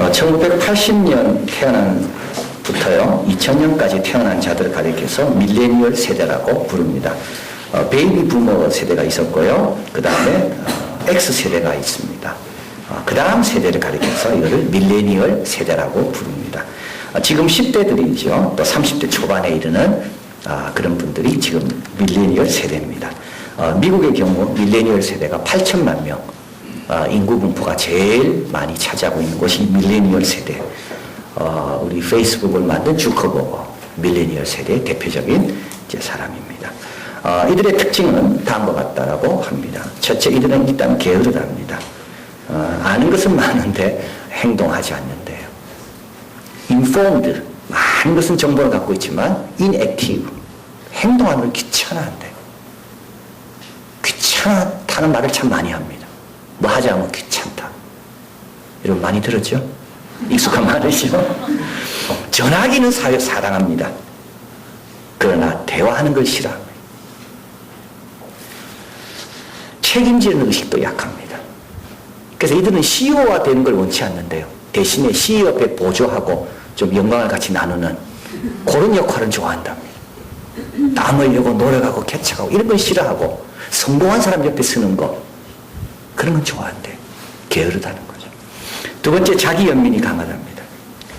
1980년 태어난부터요 2000년까지 태어난 자들을 가리켜서 밀레니얼 세대라고 부릅니다. 베이비 부머 세대가 있었고요. 그 다음에 X세대가 있습니다. 그 다음 세대를 가리켜서 이거를 밀레니얼 세대라고 부릅니다. 지금 10대들이죠. 또 30대 초반에 이르는 그런 분들이 지금 밀레니얼 세대입니다. 미국의 경우 밀레니얼 세대가 8천만 명, 인구 분포가 제일 많이 차지하고 있는 곳이 밀레니얼 세대. 우리 페이스북을 만든 주커버거 밀레니얼 세대의 대표적인 사람입니다. 이들의 특징은 다음과 같다라고 합니다. 첫째, 이들은 일단 게으르답니다. 아는 것은 많은데 행동하지 않는데요. informed, 많은 것은 정보를 갖고 있지만 inactive, 행동하는 걸 귀찮아한대요. 귀찮다는 말을 참 많이 합니다. 뭐 하지 않으면 귀찮다. 여러분 많이 들었죠? 익숙한 말이죠. 전화기는 사랑합니다. 그러나 대화하는 걸 싫어합니다. 책임지는 의식도 약합니다. 그래서 이들은 CEO가 되는 걸 원치 않는데요. 대신에 CEO 옆에 보조하고 좀 영광을 같이 나누는 그런 역할은 좋아한답니다. 땀 흘리고 노력하고 개척하고 이런 건 싫어하고 성공한 사람 옆에 서는 거 그런 건 좋아한대. 게으르다는 거죠. 두 번째, 자기 연민이 강하답니다.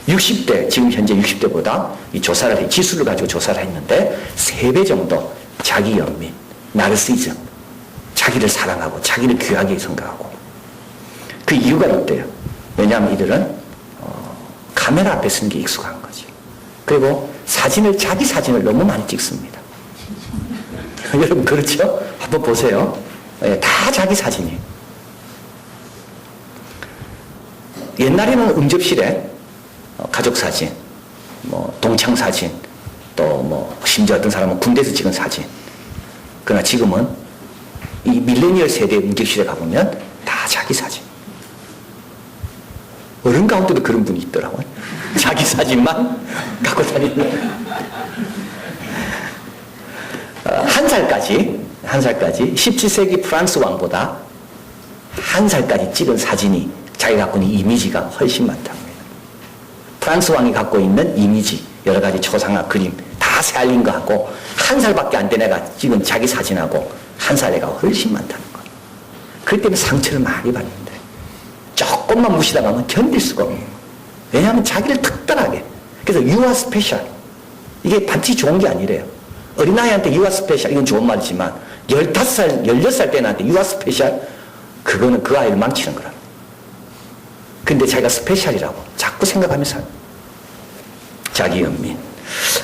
60대, 지금 현재 60대보다 이 조사를 지수를 가지고 조사를 했는데 3배 정도 자기 연민, 나르시즘, 자기를 사랑하고 자기를 귀하게 생각하고 그 이유가 있대요. 왜냐하면 이들은 카메라 앞에 서는 게 익숙한 거지. 그리고 자기 사진을 너무 많이 찍습니다. 여러분 그렇죠? 한번 보세요. 다 자기 사진이에요. 옛날에는 응접실에 가족 사진, 뭐 동창 사진, 또 뭐 심지어 어떤 사람은 군대에서 찍은 사진. 그러나 지금은 이 밀레니얼 세대 응접실에 가보면 다 자기 사진. 어른 가운데도 그런 분이 있더라고요. 자기 사진만 갖고 다니는. 한 살까지 17세기 프랑스 왕보다 한 살까지 찍은 사진이 자기가 갖고 있는 이미지가 훨씬 많답니다. 프랑스 왕이 갖고 있는 이미지, 여러 가지 초상화, 그림 다 새알린 거 하고 한 살밖에 안 된 애가 찍은 자기 사진하고 한 살 애가 훨씬 많다는 거예요. 그렇기 때문에 상처를 많이 받는데 조금만 무시당하면 견딜 수가 없는 거예요. 왜냐하면 자기를 특별하게. 그래서 you are special. 이게 반드시 좋은 게 아니래요. 어린아이한테 you are special 이건 좋은 말이지만 15살, 16살 때 나한테 you are special 그거는 그 아이를 망치는 거라. 근데 자기가 스페셜이라고 자꾸 생각하면서 자기 연민.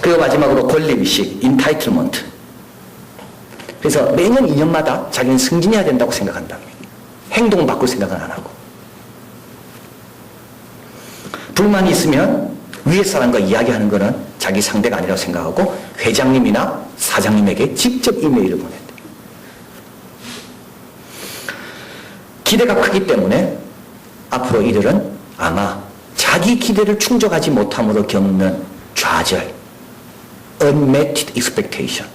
그리고 마지막으로 권리의식, 인타이틀먼트. 그래서 매년 2년마다 자기는 승진해야 된다고 생각한답니다. 행동 바꿀 생각은 안 하고. 불만이 있으면 위에 사람과 이야기하는 거는 자기 상대가 아니라고 생각하고 회장님이나 사장님에게 직접 이메일을 보낸다. 기대가 크기 때문에 앞으로 이들은 아마 자기 기대를 충족하지 못함으로 겪는 좌절, unmet expectation.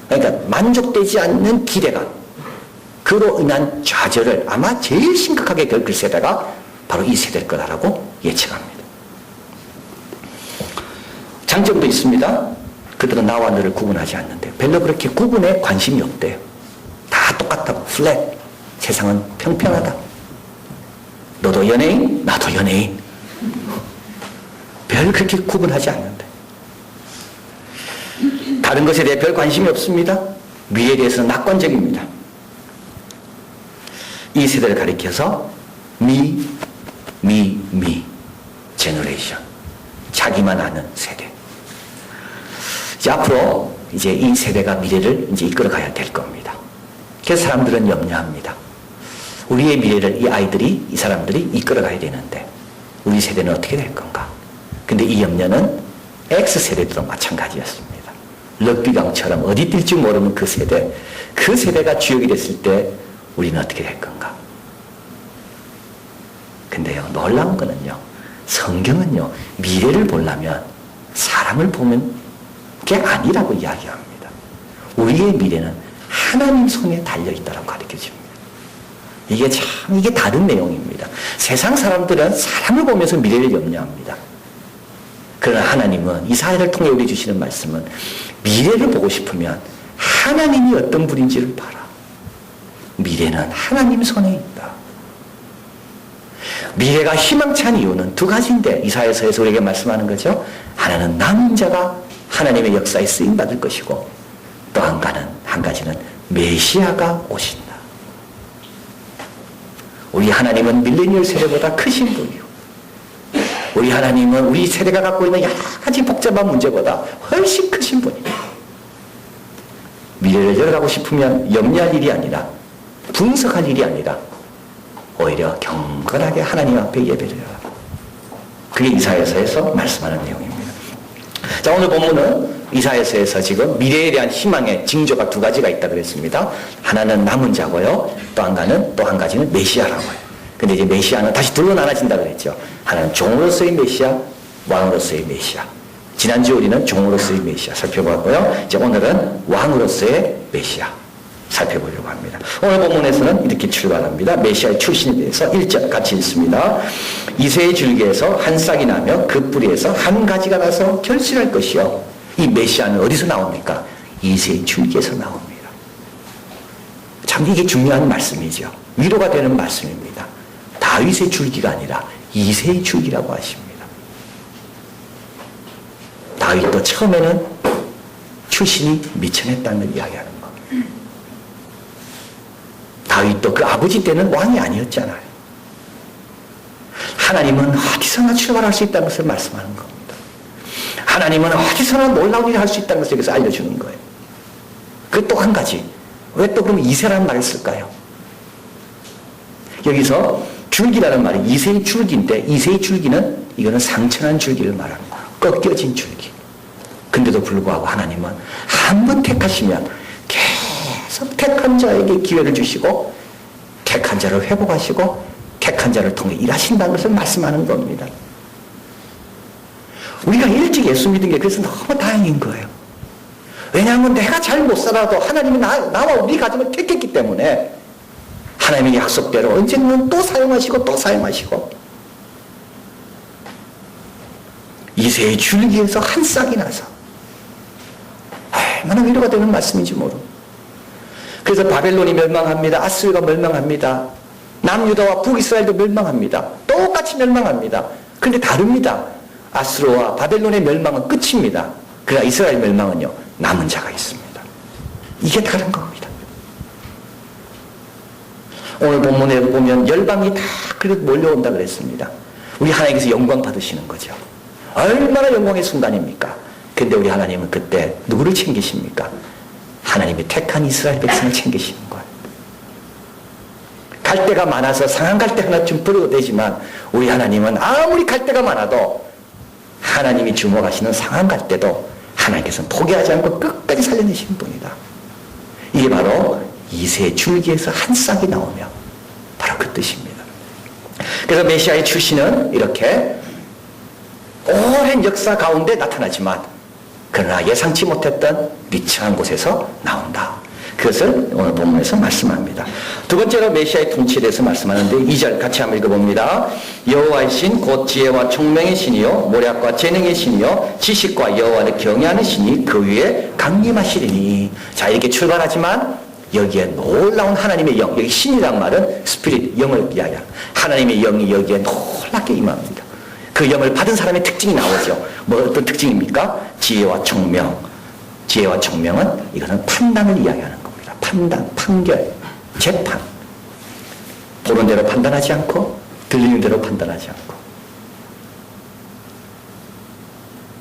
그러니까 만족되지 않는 기대감. 그로 인한 좌절을 아마 제일 심각하게 겪을 세대가 바로 이 세대일 거다라고 예측합니다. 장점도 있습니다. 그들은 나와 너를 구분하지 않는데 별로 그렇게 구분에 관심이 없대요. 다 똑같다고 플랫. 세상은 평평하다. 너도 연예인, 나도 연예인. 별 그렇게 구분하지 않는데. 다른 것에 대해 별 관심이 없습니다. 미에 대해서는 낙관적입니다. 이 세대를 가리켜서 me 제너레이션. 자기만 아는 세대. 이제 앞으로 이제 이 세대가 미래를 이제 이끌어 가야 될 겁니다. 그래서 사람들은 염려합니다. 우리의 미래를 이 사람들이 이끌어 가야 되는데 우리 세대는 어떻게 될 건가? 근데 이 염려는 X세대도 마찬가지였습니다. 럭비강처럼 어디 뛸지 모르는 그 세대가 주역이 됐을 때 우리는 어떻게 될 건가? 근데요, 놀라운 거는요, 성경은요, 미래를 보려면 사람을 보면 게 아니라고 이야기합니다. 우리의 미래는 하나님 손에 달려있다고 가르쳐줍니다. 이게 다른 내용입니다. 세상 사람들은 사람을 보면서 미래를 염려합니다. 그러나 하나님은 이사야를 통해 우리 주시는 말씀은 미래를 보고 싶으면 하나님이 어떤 분인지를 봐라. 미래는 하나님 손에 있다. 미래가 희망찬 이유는 두 가지인데 이사야서에서 우리에게 말씀하는 거죠. 하나는 남은 자가 하나님의 역사에 쓰임받을 것이고 또 한 가지는 메시아가 오신다. 우리 하나님은 밀레니얼 세대보다 크신 분이요. 우리 하나님은 우리 세대가 갖고 있는 여러 가지 복잡한 문제보다 훨씬 크신 분입니다. 미래를 열어가고 싶으면 염려할 일이 아니라 분석할 일이 아니라 오히려 경건하게 하나님 앞에 예배를 하라. 그게 이사야서에서 말씀하는 내용입니다. 자, 오늘 본문은 이사야서에서 지금 미래에 대한 희망의 징조가 두 가지가 있다 그랬습니다. 하나는 남은 자고요. 또 한 가지는 메시아라고 해요. 근데 이제 메시아는 다시 둘로 나눠진다 그랬죠. 하나는 종으로서의 메시아, 왕으로서의 메시아. 지난주 우리는 종으로서의 메시아 살펴봤고요. 이제 오늘은 왕으로서의 메시아 살펴보려고 합니다. 오늘 본문에서는 이렇게 출발합니다. 메시아의 출신에 대해서 1절 같이 읽습니다. 이새의 줄기에서 한 싹이 나며 그 뿌리에서 한 가지가 나서 결실할 것이요. 이 메시아는 어디서 나옵니까? 이새의 줄기에서 나옵니다. 참 이게 중요한 말씀이죠. 위로가 되는 말씀입니다. 다윗의 줄기가 아니라 이새의 줄기라고 하십니다. 다윗도 처음에는 출신이 미천했다는 걸 이야기하는 거. 다윗도 그 아버지 때는 왕이 아니었잖아요. 하나님은 어디서나 출발할 수 있다는 것을 말씀하는 겁니다. 하나님은 어디서나 놀라운 일을 할 수 있다는 것을 여기서 알려주는 거예요. 그 또 한 가지. 왜 또 그럼 이새라는 말을 쓸까요? 여기서 줄기라는 말이 이새의 줄기인데 이새의 줄기는 이거는 상처난 줄기를 말하는 거예요. 꺾여진 줄기. 근데도 불구하고 하나님은 한 번 택하시면 계속 택한 자에게 기회를 주시고 택한 자를 회복하시고 택한 자를 통해 일하신다는 것을 말씀하는 겁니다. 우리가 일찍 예수 믿은 게 그래서 너무 다행인 거예요. 왜냐하면 내가 잘 못 살아도 하나님이 나와 우리 가정을 택했기 때문에 하나님의 약속대로 언젠가는 또 사용하시고 또 사용하시고 이새의 줄기에서 한 싹이 나서 얼마나 위로가 되는 말씀인지 모르. 그래서 바벨론이 멸망합니다. 아스르가 멸망합니다. 남유다와 북이스라엘도 멸망합니다. 똑같이 멸망합니다. 그런데 다릅니다. 아스르와 바벨론의 멸망은 끝입니다. 그러나 이스라엘 멸망은요, 남은 자가 있습니다. 이게 다른 겁니다. 오늘 본문에 보면 열방이 다 몰려온다 그랬습니다. 우리 하나님께서 영광 받으시는 거죠. 얼마나 영광의 순간입니까? 근데 우리 하나님은 그때 누구를 챙기십니까? 하나님이 택한 이스라엘 백성을 챙기시는 거예요. 갈대가 많아서 상한 갈대 하나쯤 버려도 되지만 우리 하나님은 아무리 갈대가 많아도 하나님이 주목하시는 상한 갈대도 하나님께서는 포기하지 않고 끝까지 살려내시는 분이다. 이게 바로 이새의 줄기에서 한 싹이 나오며 바로 그 뜻입니다. 그래서 메시아의 출신은 이렇게 오랜 역사 가운데 나타나지만 그러나 예상치 못했던 미천한 곳에서 나온다. 그것을 오늘 본문에서 말씀합니다. 두 번째로 메시아의 통치에 대해서 말씀하는데 2절 같이 한번 읽어봅니다. 여호와의 신 곧 지혜와 총명의 신이요 모략과 재능의 신이요 지식과 여호와를 경외하는 신이 그 위에 강림하시리니. 자, 이렇게 출발하지만 여기에 놀라운 하나님의 영, 여기 신이란 말은 스피릿, 영을 이야기합니다. 하나님의 영이 여기에 놀랍게 임합니다. 그 영을 받은 사람의 특징이 나오죠. 뭐 어떤 특징입니까? 지혜와 총명. 지혜와 총명은 이것은 판단을 이야기하는 겁니다. 판단, 판결, 재판. 보는 대로 판단하지 않고 들리는 대로 판단하지 않고.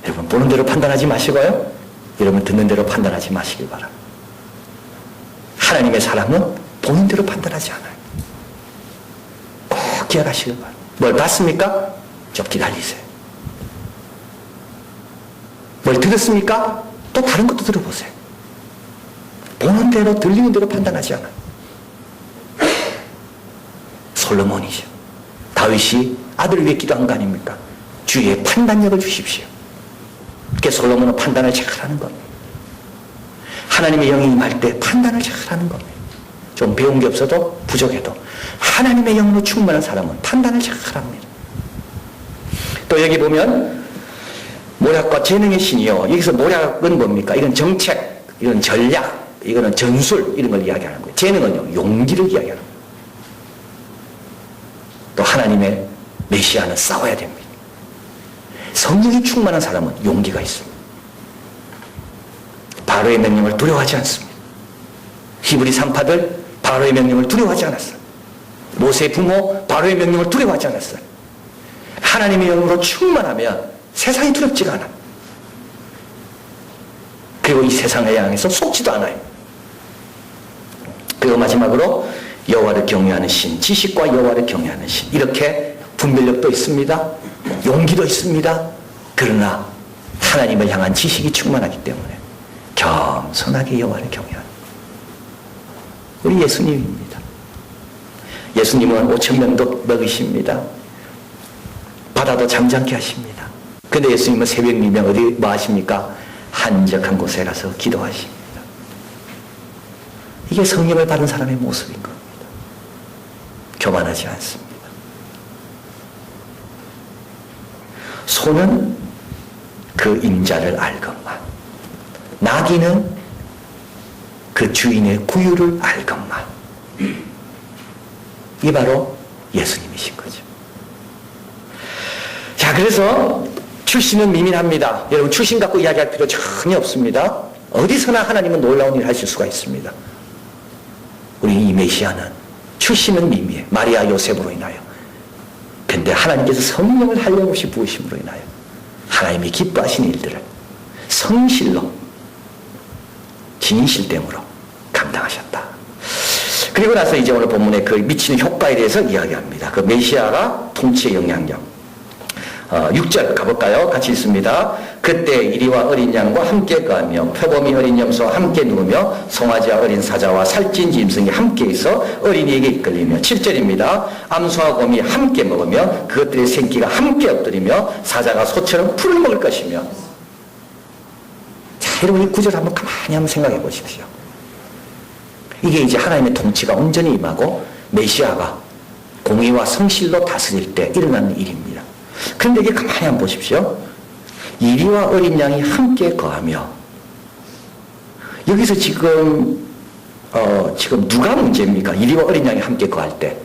여러분 보는 대로 판단하지 마시고요. 여러분 듣는 대로 판단하지 마시길 바랍니다. 하나님의 사람은 보는 대로 판단하지 않아요. 꼭 기억하시길 바랍니다. 뭘 봤습니까? 좀 기다리세요. 뭘 들었습니까? 또 다른 것도 들어보세요. 보는 대로 들리는 대로 판단하지 않아요. 솔로몬이죠. 다윗이 아들을 위해 기도한 거 아닙니까? 주의 판단력을 주십시오. 그래서 솔로몬은 판단을 잘 하는 겁니다. 하나님의 영이 임할 때 판단을 잘 하는 겁니다. 좀 배운 게 없어도 부족해도 하나님의 영으로 충만한 사람은 판단을 잘합니다. 또 여기 보면 모략과 재능의 신이요. 여기서 모략은 뭡니까? 이건 정책, 이건 전략, 이거는 전술 이런 걸 이야기하는 거예요. 재능은요, 용기를 이야기하는 거예요. 또 하나님의 메시아는 싸워야 됩니다. 성령이 충만한 사람은 용기가 있습니다. 바로의 명령을 두려워하지 않습니다. 히브리 산파들 바로의 명령을 두려워하지 않았어요. 모세의 부모 바로의 명령을 두려워하지 않았어요. 하나님의 영으로 충만하면 세상이 두렵지가 않아요. 그리고 이 세상을 향해서 속지도 않아요. 그리고 마지막으로 여호와를 경외하는 신, 지식과 여호와를 경외하는 신, 이렇게 분별력도 있습니다. 용기도 있습니다. 그러나 하나님을 향한 지식이 충만하기 때문에 겸손하게 여호와를 경외하는 우리 예수님입니다. 예수님은 5,000명도 먹이십니다. 바다도 잠잠케 하십니다. 그런데 예수님은 새벽 미명 어디 뭐 하십니까? 한적한 곳에 가서 기도하십니다. 이게 성령을 받은 사람의 모습인 겁니다. 교만하지 않습니다. 소는 그 임자를 알건만, 나귀는 그 주인의 구유를 알건만. 이게 바로 예수님이신 거죠. 자, 그래서 출신은 미민합니다. 여러분, 출신 갖고 이야기할 필요 전혀 없습니다. 어디서나 하나님은 놀라운 일을 하실 수가 있습니다. 우리 이 메시아는 출신은 미미해. 마리아 요셉으로 인하여. 근데 하나님께서 성령을 한량없이 부으심으로 인하여 하나님이 기뻐하신 일들을 성실로 진실됨으로 감당하셨다. 그리고 나서 이제 오늘 본문에 그 미치는 효과에 대해서 이야기합니다. 그 메시아가 통치의 영향력. 6절 가볼까요? 같이 있습니다. 그때 이리와 어린 양과 함께 거하며 표범이 어린 염소와 함께 누우며 송아지와 어린 사자와 살찐 짐승이 함께 있어 어린이에게 이끌리며 7절입니다. 암소와 곰이 함께 먹으며 그것들의 생기가 함께 엎드리며 사자가 소처럼 풀을 먹을 것이며. 자, 여러분 이 구절 한번 가만히 한번 생각해 보십시오. 이게 이제 하나님의 통치가 온전히 임하고 메시아가 공의와 성실로 다스릴 때 일어나는 일입니다. 그런데 이게 가만히 한번 보십시오. 이리와 어린 양이 함께 거하며, 여기서 지금 누가 문제입니까? 이리와 어린 양이 함께 거할 때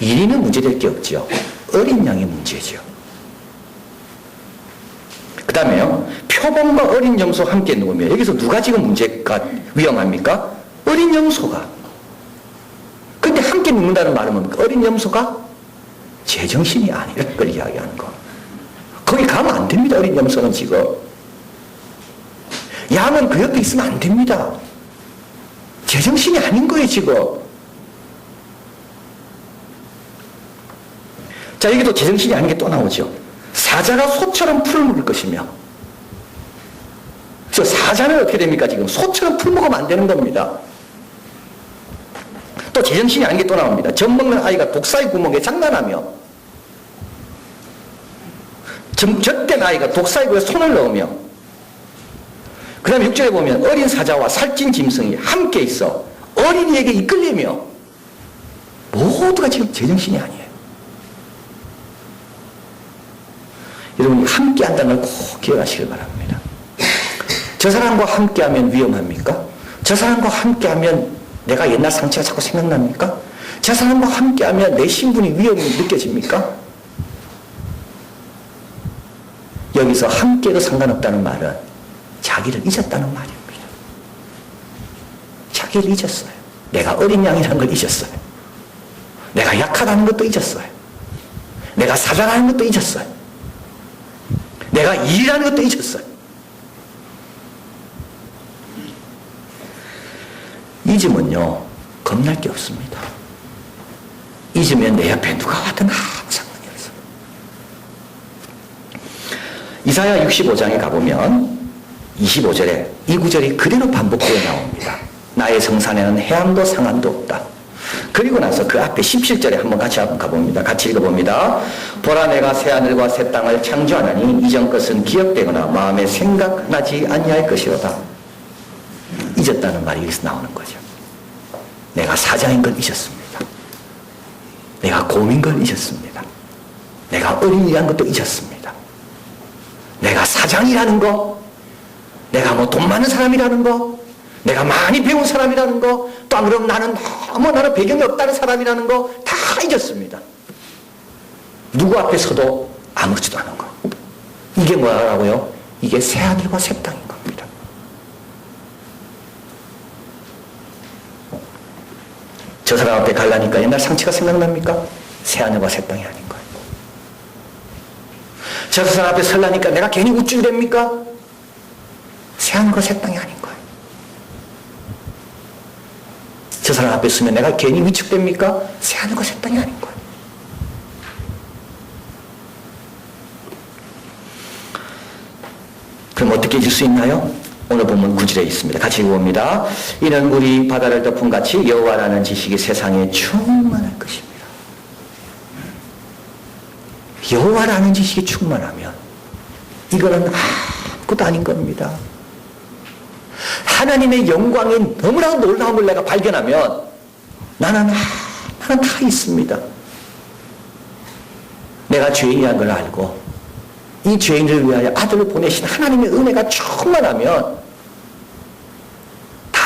이리는 문제될 게 없죠. 어린 양이 문제죠. 그 다음에요, 표범과 어린 염소 함께 누우며, 여기서 누가 지금 문제가 위험합니까? 어린 염소가. 근데 함께 눕는다는 말은 뭡니까? 어린 염소가 제정신이 아니라는 걸 이야기하는 거. 거기 가면 안 됩니다. 어린 염소는 지금. 양은 그 옆에 있으면 안 됩니다. 제정신이 아닌 거예요 지금. 자, 여기도 제정신이 아닌 게 또 나오죠. 사자가 소처럼 풀을 먹을 것이며. 저 사자는 어떻게 됩니까? 지금 소처럼 풀 먹으면 안 되는 겁니다. 또 제정신이 아닌 게 또 나옵니다. 젖 먹는 아이가 독사의 구멍에 장난하며, 젖된 아이가 독사의 구멍에 손을 넣으며, 그 다음에 6절에 보면 어린 사자와 살찐 짐승이 함께 있어 어린이에게 이끌리며. 모두가 지금 제정신이 아니에요. 여러분, 함께 한다는 걸 꼭 기억하시길 바랍니다. 저 사람과 함께 하면 위험합니까? 저 사람과 함께 하면 내가 옛날 상처가 자꾸 생각납니까? 저 사람과 함께 하면 내 신분이 위험이 느껴집니까? 여기서 함께도 상관없다는 말은 자기를 잊었다는 말입니다. 자기를 잊었어요. 내가 어린 양이라는 걸 잊었어요. 내가 약하다는 것도 잊었어요. 내가 사장하는 것도 잊었어요. 내가 일이라는 것도 잊었어요. 잊으면요, 겁날 게 없습니다. 잊으면 내 옆에 누가 와든 아무 상관이 없어요. 이사야 65장에 가보면 25절에 이 구절이 그대로 반복되어 나옵니다. 나의 성산에는 해안도 상한도 없다. 그리고 나서 그 앞에 17절에 한번 같이 한번 가봅니다. 같이 읽어봅니다. 보라, 내가 새하늘과 새 땅을 창조하나니 이전 것은 기억되거나 마음에 생각나지 아니할 것이로다. 잊었다는 말이 여기서 나오는 거죠. 내가 사장인 걸 잊었습니다. 내가 곰인 걸 잊었습니다. 내가 어린이란 것도 잊었습니다. 내가 사장이라는 거, 내가 뭐 돈 많은 사람이라는 거, 내가 많이 배운 사람이라는 거, 또 안 그러면 나는 배경이 없다는 사람이라는 거 다 잊었습니다. 누구 앞에 서도 아무렇지도 않은 거. 이게 뭐라고요? 이게 새하늘과 새 땅인 겁니다. 저 사람 앞에 가려니까 옛날 상처가 생각납니까? 새하늘과 새 땅이 아닌 거예요. 저 사람 앞에 설라니까 내가 괜히 우쭐 됩니까? 새하늘과 새 땅이 아닌 거예요. 저 사람 앞에 서면 내가 괜히 위축됩니까? 새하늘과 새 땅이 아닌 거예요. 그럼 어떻게 해줄 수 있나요? 오늘 본문 9절에 있습니다. 같이 읽어봅니다. 이는 우리 바다를 덮은 같이 여호와라는 지식이 세상에 충만할 것입니다. 여호와라는 지식이 충만하면 이거는 아무것도 아닌 겁니다. 하나님의 영광의 너무나 놀라움을 내가 발견하면 나는 다 있습니다. 내가 죄인이라는 걸 알고 이 죄인을 위하여 아들을 보내신 하나님의 은혜가 충만하면 다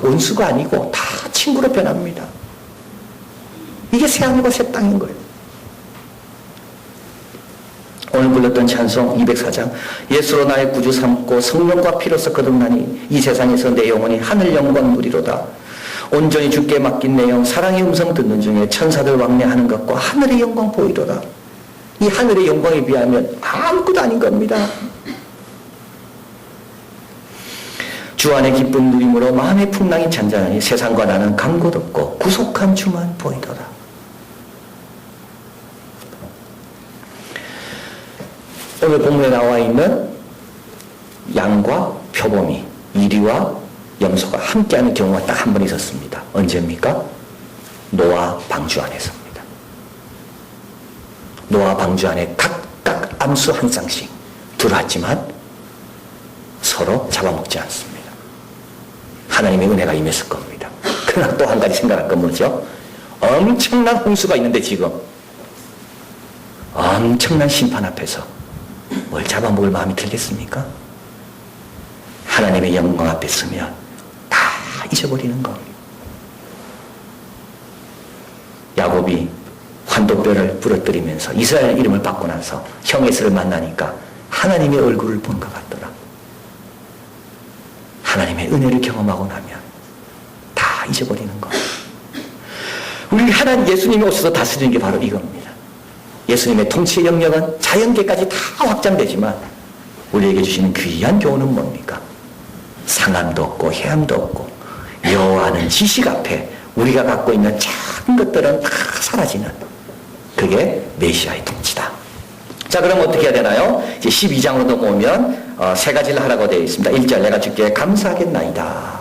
원수가 아니고 다 친구로 변합니다. 이게 새하늘과 새 땅인 거예요. 오늘 불렀던 찬송 204장 예수로 나의 구주 삼고 성령과 피로서 거듭나니 이 세상에서 내 영혼이 하늘 영광 누리로다. 온전히 주께 맡긴 내 영 사랑의 음성 듣는 중에 천사들 왕래하는 것과 하늘의 영광 보이도다. 이 하늘의 영광에 비하면 아무것도 아닌 겁니다. 주 안에 기쁜 누림으로 마음의 풍랑이 잔잔하니 세상과 나는 간 곳 없고 구속한 주만 보이도다. 오늘 본문에 나와 있는 양과 표범이 이리와 염소가 함께하는 경우가 딱 한 번 있었습니다. 언제입니까? 노아 방주 안에서입니다. 노아 방주 안에 각각 암수 한 쌍씩 들어왔지만 서로 잡아먹지 않습니다. 하나님의 은혜가 임했을 겁니다. 그러나 또 한 가지 생각할 건 뭐죠? 엄청난 홍수가 있는데 지금 엄청난 심판 앞에서 뭘 잡아먹을 마음이 들겠습니까? 하나님의 영광 앞에 서면 다 잊어버리는 겁니다. 야곱이 환도뼈를 부러뜨리면서 이스라엘 이름을 받고 나서 형 에서를 만나니까 하나님의 얼굴을 본 것 같더라. 하나님의 은혜를 경험하고 나면 다 잊어버리는 겁니다. 우리 하나님 예수님이 오셔서 다스리는 게 바로 이겁니다. 예수님의 통치의 영역은 자연계까지 다 확장되지만 우리에게 주시는 귀한 교훈은 뭡니까? 상함도 없고 해함도 없고 여호와는 지식 앞에 우리가 갖고 있는 작은 것들은 다 사라지는 그게 메시아의 통치다. 자, 그럼 어떻게 해야 되나요? 이제 12장으로 넘어오면 세 가지를 하라고 되어 있습니다. 1절 내가 주께 감사하겠나이다.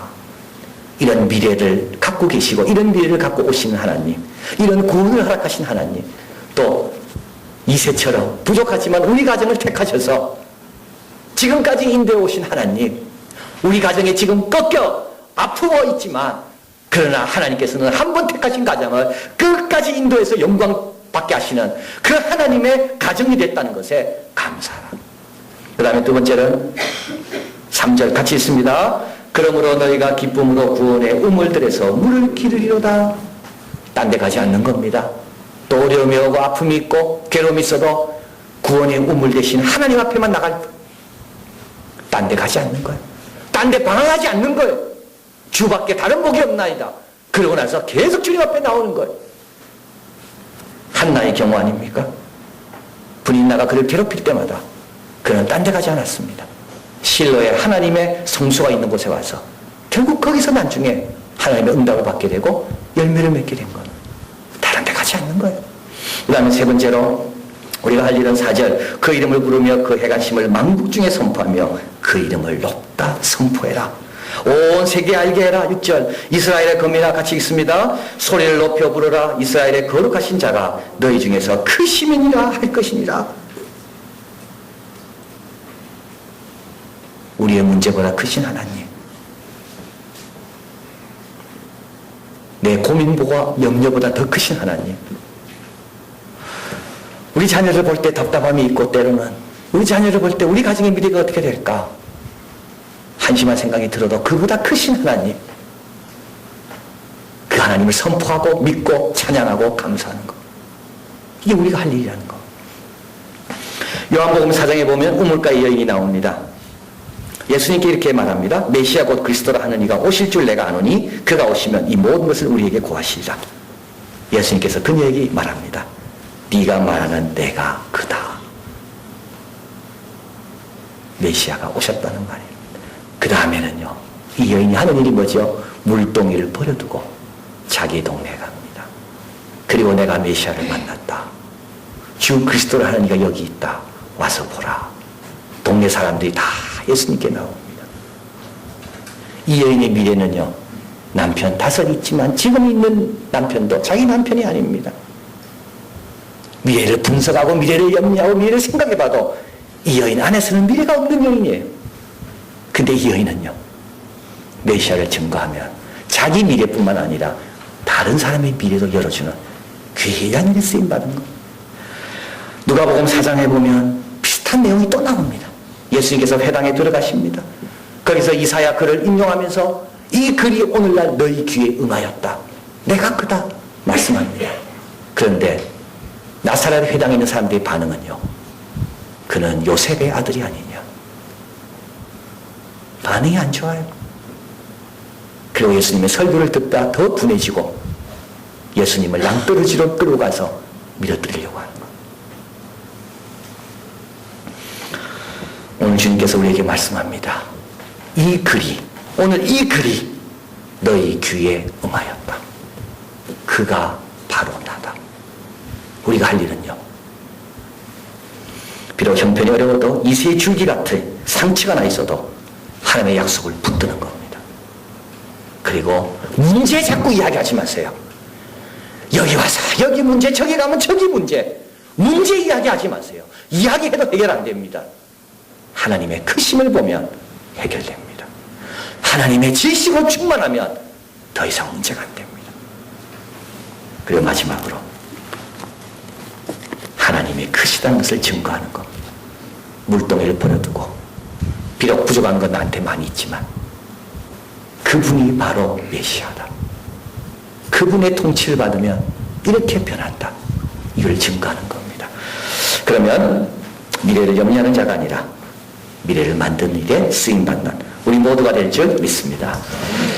이런 미래를 갖고 계시고 이런 미래를 갖고 오시는 하나님, 이런 구원을 허락하신 하나님, 또 이새처럼 부족하지만 우리 가정을 택하셔서 지금까지 인도해 오신 하나님, 우리 가정에 지금 꺾여 아프고 있지만 그러나 하나님께서는 한 번 택하신 가정을 끝까지 인도해서 영광 받게 하시는 그 하나님의 가정이 됐다는 것에 감사하라. 그 다음에 두 번째는 3절 같이 있습니다. 그러므로 너희가 기쁨으로 구원의 우물들에서 물을 기르리로다. 딴 데 가지 않는 겁니다. 또 어려움이 오고 아픔이 있고 괴로움이 있어도 구원의 우물 대신 하나님 앞에만 나갈, 딴 데 가지 않는 거예요. 딴 데 방황하지 않는 거예요. 주밖에 다른 복이 없나이다. 그러고 나서 계속 주님 앞에 나오는 거예요. 한나의 경우 아닙니까? 분인나가 그를 괴롭힐 때마다 그는 딴 데 가지 않았습니다. 실로에 하나님의 성소가 있는 곳에 와서 결국 거기서 나중에 하나님의 응답을 받게 되고 열매를 맺게 된 거예요. 다른 데 가지 않는 거예요. 그 다음에 세 번째로 우리가 할 일은 4절 그 이름을 부르며 그 해간심을 만국 중에 선포하며 그 이름을 높다 선포해라. 온 세계 알게 해라. 6절 이스라엘의 검이나 같이 있습니다. 소리를 높여 부르라. 이스라엘의 거룩하신 자가 너희 중에서 크심이니라 할 것이니라. 우리의 문제보다 크신 하나님, 내 고민보고 염려보다 더 크신 하나님. 우리 자녀를 볼 때 답답함이 있고 때로는 우리 자녀를 볼 때 우리 가정의 미래가 어떻게 될까 한심한 생각이 들어도 그보다 크신 하나님, 그 하나님을 선포하고 믿고 찬양하고 감사하는 것, 이게 우리가 할 일이라는 것. 요한복음 4장에 보면 우물가의 여인이 나옵니다. 예수님께 이렇게 말합니다. 메시아 곧 그리스도라 하는 이가 오실 줄 내가 아노니 그가 오시면 이 모든 것을 우리에게 고하시리라. 예수님께서 그녀에게 말합니다. 네가 말하는 내가 그다. 메시아가 오셨다는 말이에요. 그 다음에는요, 이 여인이 하는 일이 뭐죠? 물동이를 버려두고 자기 동네에 갑니다. 그리고 내가 메시아를 만났다. 주 그리스도를 하는 이가 여기 있다. 와서 보라. 동네 사람들이 다 예수님께 나옵니다. 이 여인의 미래는요, 남편 5 있지만 지금 있는 남편도 자기 남편이 아닙니다. 미래를 분석하고 미래를 염려하고 미래를 생각해봐도 이 여인 안에서는 미래가 없는 여인이에요. 근데 이 여인은요, 메시아를 증거하면 자기 미래뿐만 아니라 다른 사람의 미래도 열어주는 귀한 일에 쓰임받은 것. 누가복음 4장에 보면 비슷한 내용이 또 나옵니다. 예수님께서 회당에 들어가십니다. 거기서 이사야 글을 인용하면서 이 글이 오늘날 너희 귀에 응하였다. 내가 그다 말씀합니다. 그런데 나사렛 회당에 있는 사람들의 반응은요, 그는 요셉의 아들이 아니냐. 반응이 안 좋아요. 그리고 예수님의 설교를 듣다 더 둔해지고 예수님을 낭떠러지로 끌고 가서 밀어뜨리려고 하는 것. 오늘 주님께서 우리에게 말씀합니다. 이 글이, 오늘 이 글이 너희 귀에 응하였다. 그가 바로 나다. 우리가 할 일은요, 비록 형편이 어려워도 이새의 줄기 같은 상처가 나 있어도 하나님의 약속을 붙드는 겁니다. 그리고 문제 자꾸 이야기하지 마세요. 여기 와서 여기 문제, 저기 가면 저기 문제. 문제 이야기하지 마세요. 이야기해도 해결 안 됩니다. 하나님의 크심을 보면 해결됩니다. 하나님의 지식으로 충만하면 더 이상 문제가 안 됩니다. 그리고 마지막으로 하나님이 크시다는 것을 증거하는 것. 물동이를 버려두고 비록 부족한 건 나한테 많이 있지만 그분이 바로 메시아다. 그분의 통치를 받으면 이렇게 변한다. 이걸 증거하는 겁니다. 그러면 미래를 염려하는 자가 아니라 미래를 만드는 일에 쓰임받는 우리 모두가 될 줄 믿습니다.